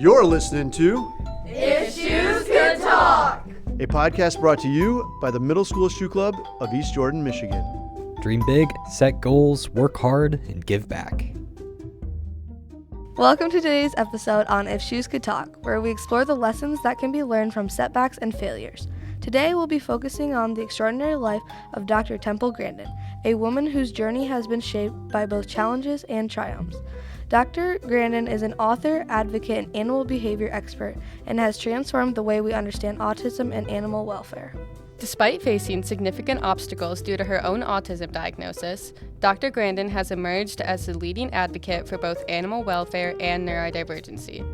You're listening to If Shoes Could Talk, a podcast brought to you by the Middle School Shoe Club of East Jordan, Michigan. Dream big, set goals, work hard, and give back. Welcome to today's episode on If Shoes Could Talk, where we explore the lessons that can be learned from setbacks and failures. Today, we'll be focusing on the extraordinary life of Dr. Temple Grandin, a woman whose journey has been shaped by both challenges and triumphs. Dr. Grandin is an author, advocate, and animal behavior expert, and has transformed the way we understand autism and animal welfare. Despite facing significant obstacles due to her own autism diagnosis, Dr. Grandin has emerged as the leading advocate for both animal welfare and neurodivergency.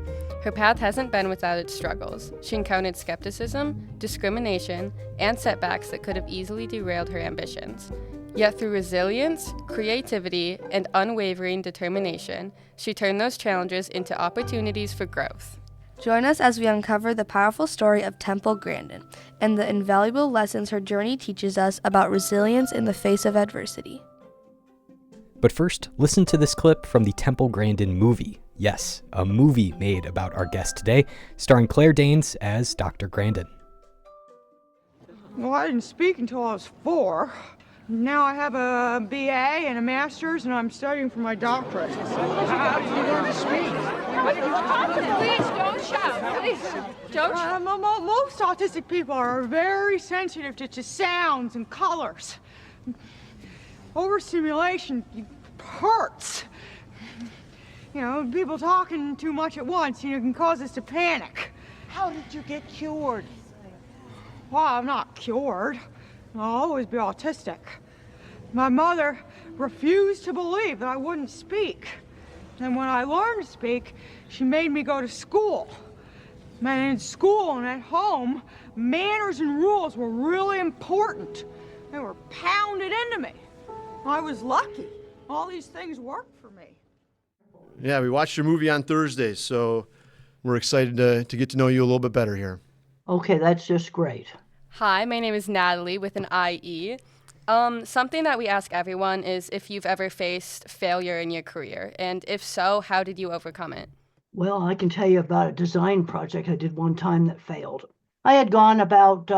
Her path hasn't been without its struggles. She encountered skepticism, discrimination, and setbacks that could have easily derailed her ambitions. Yet through resilience, creativity, and unwavering determination, she turned those challenges into opportunities for growth. Join us as we uncover the powerful story of Temple Grandin and the invaluable lessons her journey teaches us about resilience in the face of adversity. But first, listen to this clip from the Temple Grandin movie. Yes, a movie made about our guest today, starring Claire Danes as Dr. Grandin. Well, I didn't speak until I was 4. Now I have a BA and a master's, and I'm studying for my doctorate. How did you learn to speak? please don't shout. Please don't shout. Most autistic people are very sensitive to sounds and colors. Overstimulation hurts. You know, people talking too much at once, can cause us to panic. How did you get cured? Well, I'm not cured. I'll always be autistic. My mother refused to believe that I wouldn't speak. And when I learned to speak, she made me go to school. And in school and at home, manners and rules were really important. They were pounded into me. I was lucky. All these things worked for me. Yeah, we watched your movie on Thursday, so we're excited to get to know you a little bit better here. Okay, that's just great. Hi, my name is Natalie with an IE. Something that we ask everyone is if you've ever faced failure in your career, and if so, how did you overcome it? Well, I can tell you about a design project I did one time that failed. I had gone about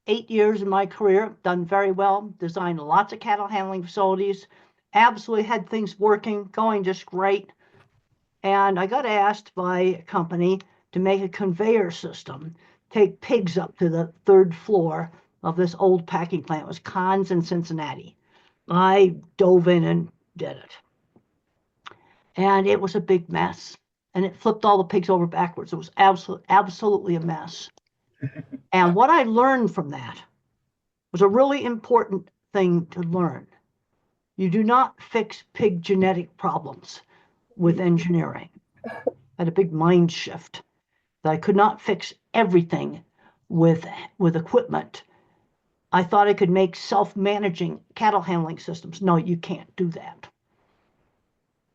8 years in my career, done very well, designed lots of cattle handling facilities, absolutely had things working, going just great. And I got asked by a company to make a conveyor system, take pigs up to the 3rd floor of this old packing plant. It was Conn's in Cincinnati. I dove in and did it. And it was a big mess. And it flipped all the pigs over backwards. It was absolutely a mess. And what I learned from that was a really important thing to learn. You do not fix pig genetic problems with engineering. I had a big mind shift that I could not fix everything with equipment. I thought I could make self-managing cattle handling systems. No, you can't do that.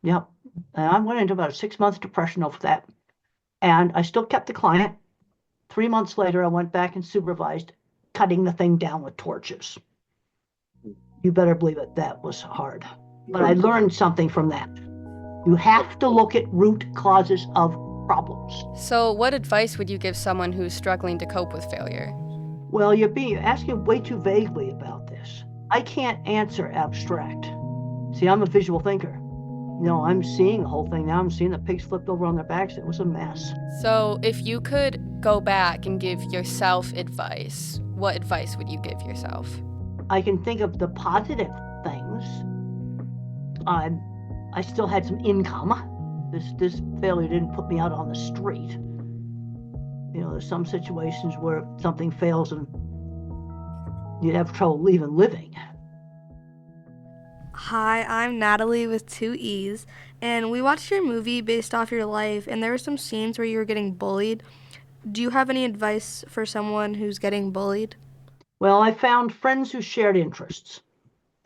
Yep. And I went into about a 6-month depression over that. And I still kept the client. 3 months later, I went back and supervised cutting the thing down with torches. You better believe it, that was hard. But I learned something from that. You have to look at root causes of problems. So what advice would you give someone who's struggling to cope with failure? Well, you're asking way too vaguely about this. I can't answer abstract. See, I'm a visual thinker. I'm seeing the whole thing now. I'm seeing the pigs flipped over on their backs. It was a mess. So if you could go back and give yourself advice, what advice would you give yourself? I can think of the positive things. I still had some income. This failure didn't put me out on the street. There's some situations where something fails and you'd have trouble even living. Hi, I'm Natalie with 2 E's, and we watched your movie based off your life, and there were some scenes where you were getting bullied. Do you have any advice for someone who's getting bullied? Well, I found friends who shared interests.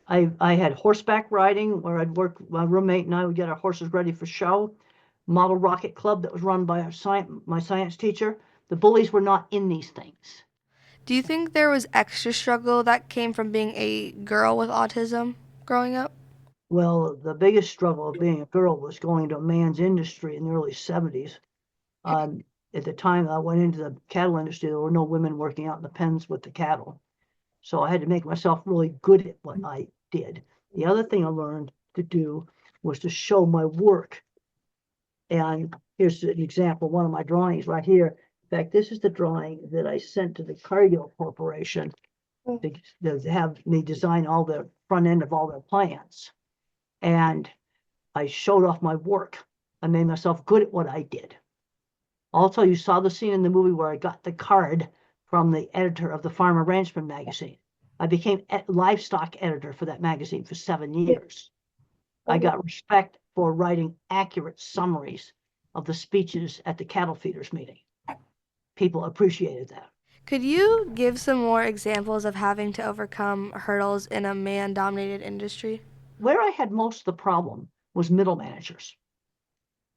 I had horseback riding where I'd work, my roommate and I would get our horses ready for show. Model rocket club that was run by my science teacher. The bullies were not in these things. Do you think there was extra struggle that came from being a girl with autism growing up? Well, the biggest struggle of being a girl was going to a man's industry in the early 70s. At the time I went into the cattle industry, there were no women working out in the pens with the cattle. So I had to make myself really good at what I did. The other thing I learned to do was to show my work. And here's an example, one of my drawings right here. In fact, this is the drawing that I sent to the Cargill Corporation to have me design all the front end of all their plants. And I showed off my work. I made myself good at what I did. Also, you saw the scene in the movie where I got the card from the editor of the Farmer Ranchman magazine. I became livestock editor for that magazine for 7 years. I got respect for writing accurate summaries of the speeches at the cattle feeders meeting. People appreciated that. Could you give some more examples of having to overcome hurdles in a man-dominated industry? Where I had most of the problem was middle managers.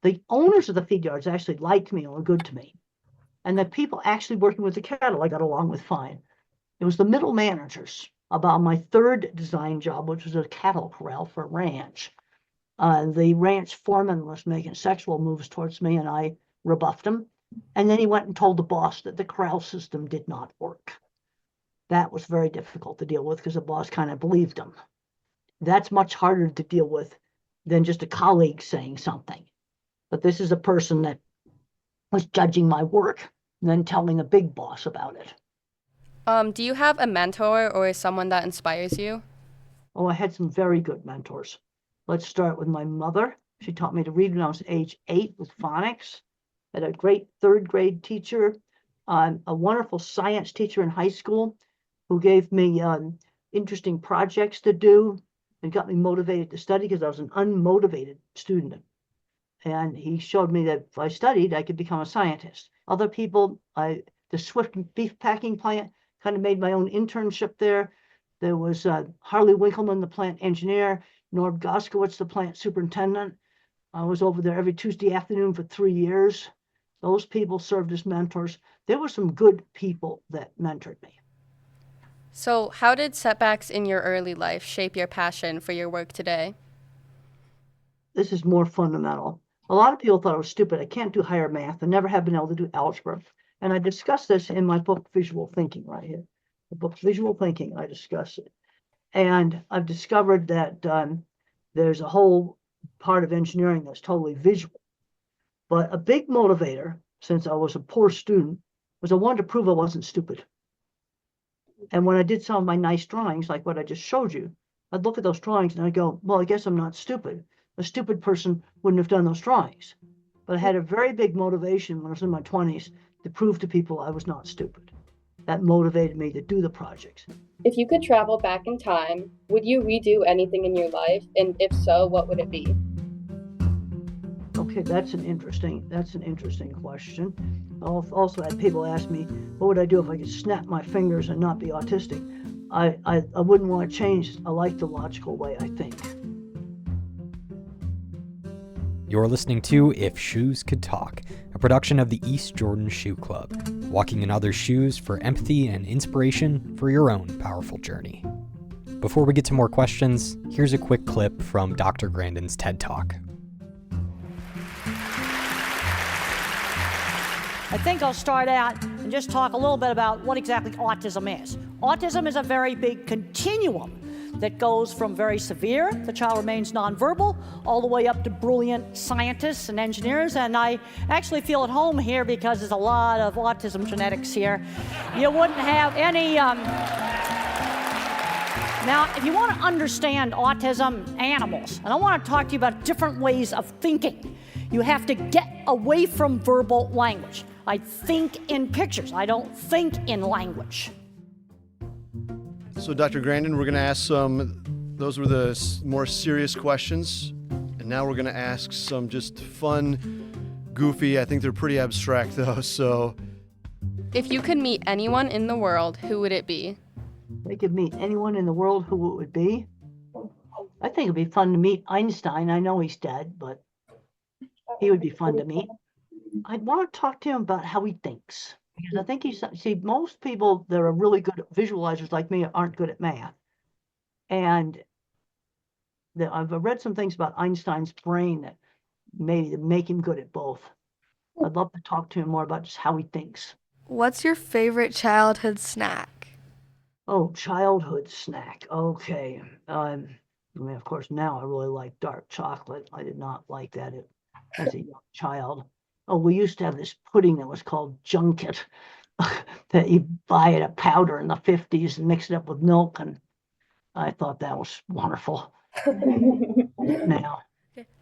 The owners of the feed yards actually liked me and were good to me. And the people actually working with the cattle I got along with fine. It was the middle managers. About my third design job, which was a cattle corral for a ranch, the ranch foreman was making sexual moves towards me and I rebuffed him. And then he went and told the boss that the corral system did not work. That was very difficult to deal with because the boss kind of believed him. That's much harder to deal with than just a colleague saying something. But this is a person that was judging my work and then telling a big boss about it. Do you have a mentor or someone that inspires you? Oh, I had some very good mentors. Let's start with my mother. She taught me to read when I was age 8 with phonics. I had a great 3rd grade teacher, a wonderful science teacher in high school who gave me interesting projects to do and got me motivated to study because I was an unmotivated student. And he showed me that if I studied, I could become a scientist. Other people, the Swift beef packing plant, kind of made my own internship there. There was Harley Winkleman, the plant engineer, Norb Goskowitz, the plant superintendent. I was over there every Tuesday afternoon for 3 years. Those people served as mentors. There were some good people that mentored me. So how did setbacks in your early life shape your passion for your work today? This is more fundamental. A lot of people thought I was stupid. I can't do higher math. I never have been able to do algebra. And I discuss this in my book, Visual Thinking, right here. The book, Visual Thinking, I discuss it. And I've discovered that there's a whole part of engineering that's totally visual. But a big motivator, since I was a poor student, was I wanted to prove I wasn't stupid. And when I did some of my nice drawings, like what I just showed you, I'd look at those drawings and I'd go, well, I guess I'm not stupid. A stupid person wouldn't have done those drawings. But I had a very big motivation when I was in my 20s to prove to people I was not stupid. That motivated me to do the projects. If you could travel back in time, would you redo anything in your life? And if so, what would it be? Okay, that's an interesting question. I've also had people ask me, what would I do if I could snap my fingers and not be autistic? I wouldn't want to change. I like the logical way I think. You're listening to If Shoes Could Talk, a production of the East Jordan Shoe Club, walking in others' shoes for empathy and inspiration for your own powerful journey. Before we get to more questions, here's a quick clip from Dr. Grandin's TED Talk. I think I'll start out and just talk a little bit about what exactly autism is. Autism is a very big continuum that goes from very severe, the child remains nonverbal, all the way up to brilliant scientists and engineers. And I actually feel at home here because there's a lot of autism genetics here. You wouldn't have any... Now, if you want to understand autism, animals, and I want to talk to you about different ways of thinking, you have to get away from verbal language. I think in pictures. I don't think in language. So, Dr. Grandin, we're going to ask those were the more serious questions. And now we're going to ask some just fun, goofy, I think they're pretty abstract though, so. If you could meet anyone in the world, who would it be? If I could meet anyone in the world, who it would be? I think it'd be fun to meet Einstein. I know he's dead, but he would be fun to meet. I'd want to talk to him about how he thinks. Because I think most people that are really good visualizers like me aren't good at math. And I've read some things about Einstein's brain that maybe make him good at both. I'd love to talk to him more about just how he thinks. What's your favorite childhood snack? Oh, childhood snack. Okay. Of course, now I really like dark chocolate. I did not like that as a young child. Oh, we used to have this pudding that was called junket that you buy at a powder in the 50s and mix it up with milk, and I thought that was wonderful. Now,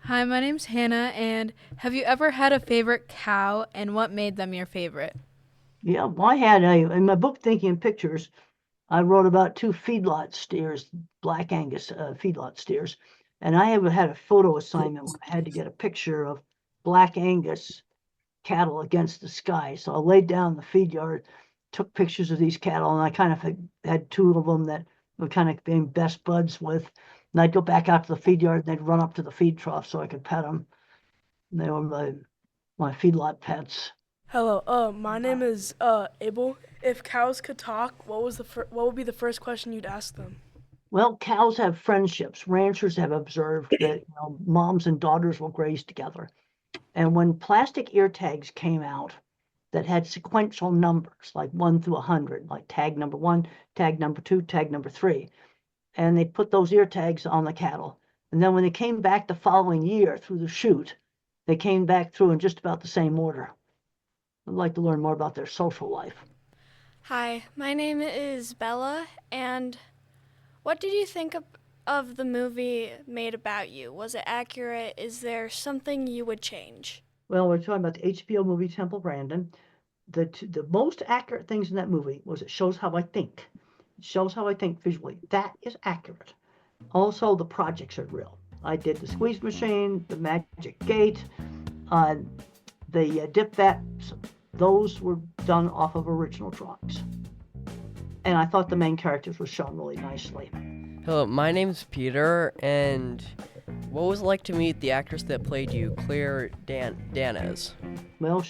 Hi, my name's Hannah, and have you ever had a favorite cow, and what made them your favorite? yeah, well, in my book, Thinking in Pictures, I wrote about 2 feedlot steers, Black Angus feedlot steers, and I had a photo assignment where I had to get a picture of Black Angus cattle against the sky. So I laid down in the feed yard, took pictures of these cattle, and I kind of had 2 of them that were kind of being best buds with. And I'd go back out to the feed yard, and they'd run up to the feed trough so I could pet them. And they were my feedlot pets. Hello, my name is Abel. If cows could talk, what would be the first question you'd ask them? Well, cows have friendships. Ranchers have observed that moms and daughters will graze together. And when plastic ear tags came out that had sequential numbers, like 1 through 100, like tag number 1, tag number 2, tag number 3, and they put those ear tags on the cattle. And then when they came back the following year through the chute, they came back through in just about the same order. I'd like to learn more about their social life. Hi, my name is Bella, and what did you think of the movie made about you? Was it accurate? Is there something you would change? Well, we're talking about the HBO movie Temple Grandin. The most accurate things in that movie was it shows how I think. It shows how I think visually. That is accurate. Also, the projects are real. I did the squeeze machine, the magic gate, the dip vats. Those were done off of original drawings. And I thought the main characters were shown really nicely. Hello, my name's Peter, and what was it like to meet the actress that played you, Claire Danes? Well,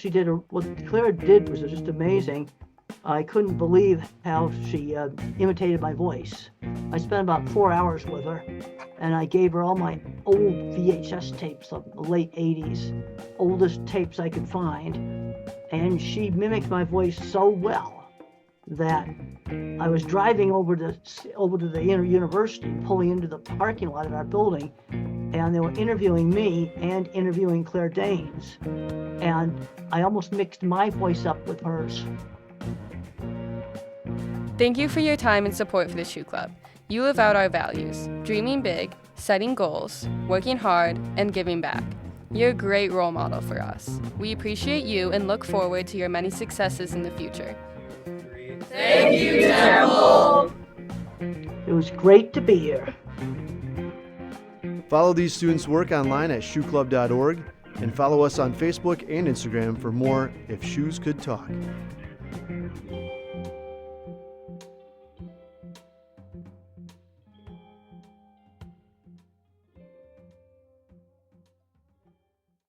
what Claire did was just amazing. I couldn't believe how she imitated my voice. I spent about 4 hours with her, and I gave her all my old VHS tapes of the late 80s, oldest tapes I could find, and she mimicked my voice so well that I was driving over to the university, pulling into the parking lot of our building, and they were interviewing me and interviewing Claire Danes, and I almost mixed my voice up with hers. Thank you for your time and support for the Shoe Club. You live out our values, dreaming big, setting goals, working hard, and giving back. You're a great role model for us. We appreciate you and look forward to your many successes in the future. Thank you, Temple. It was great to be here. Follow these students' work online at shoeclub.org and follow us on Facebook and Instagram for more If Shoes Could Talk.